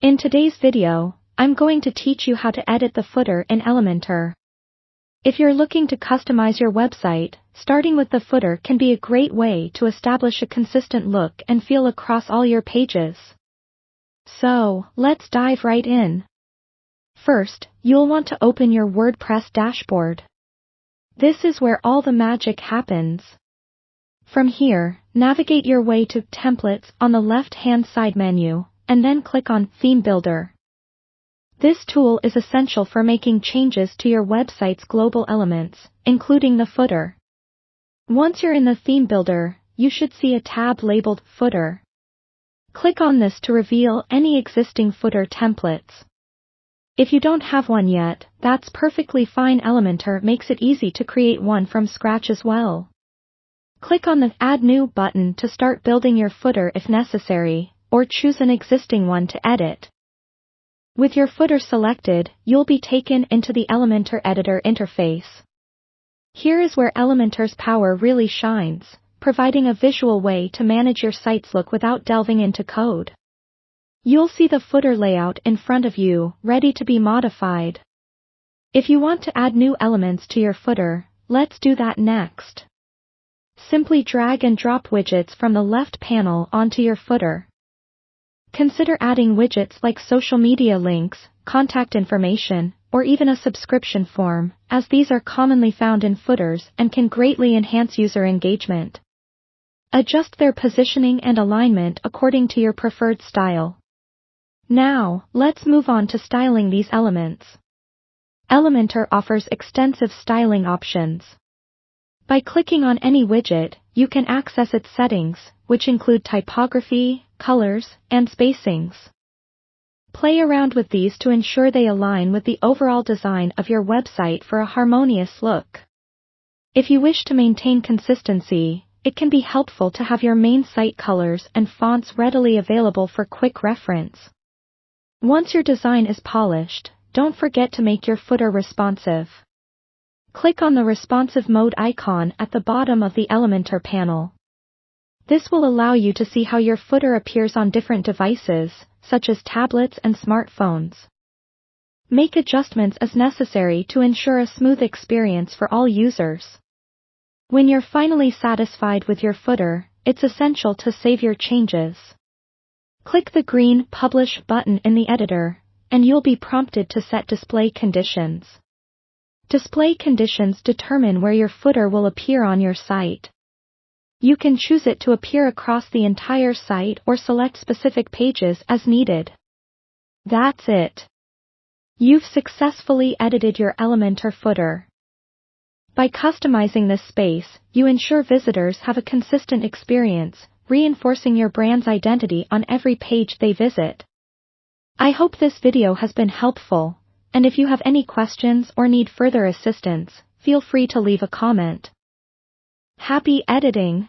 In today's video, I'm going to teach you how to edit the footer in Elementor. If you're looking to customize your website, starting with the footer can be a great way to establish a consistent look and feel across all your pages. So, let's dive right in. First, you'll want to open your WordPress dashboard. This is where all the magic happens. From here, navigate your way to Templates on the left-hand side menu, and then click on Theme Builder. This tool is essential for making changes to your website's global elements, including the footer. Once you're in the Theme Builder, you should see a tab labeled Footer. Click on this to reveal any existing footer templates. If you don't have one yet, that's perfectly fine. Elementor makes it easy to create one from scratch as well. Click on the Add New button to start building your footer if necessary, or choose an existing one to edit. With your footer selected, you'll be taken into the Elementor editor interface. Here is where Elementor's power really shines, providing a visual way to manage your site's look without delving into code. You'll see the footer layout in front of you, ready to be modified. If you want to add new elements to your footer, let's do that next. Simply drag and drop widgets from the left panel onto your footer. Consider adding widgets like social media links, contact information, or even a subscription form, as these are commonly found in footers and can greatly enhance user engagement. Adjust their positioning and alignment according to your preferred style. Now, let's move on to styling these elements. Elementor offers extensive styling options. By clicking on any widget, you can access its settings, which include typography, colors, and spacings. Play around with these to ensure they align with the overall design of your website for a harmonious look. If you wish to maintain consistency, it can be helpful to have your main site colors and fonts readily available for quick reference. Once your design is polished, don't forget to make your footer responsive. Click on the responsive mode icon at the bottom of the Elementor panel. This will allow you to see how your footer appears on different devices, such as tablets and smartphones. Make adjustments as necessary to ensure a smooth experience for all users. When you're finally satisfied with your footer, it's essential to save your changes. Click the green Publish button in the editor, and you'll be prompted to set display conditions. Display conditions determine where your footer will appear on your site. You can choose it to appear across the entire site or select specific pages as needed. That's it. You've successfully edited your Elementor footer. By customizing this space, you ensure visitors have a consistent experience, reinforcing your brand's identity on every page they visit. I hope this video has been helpful, and if you have any questions or need further assistance, feel free to leave a comment. Happy editing!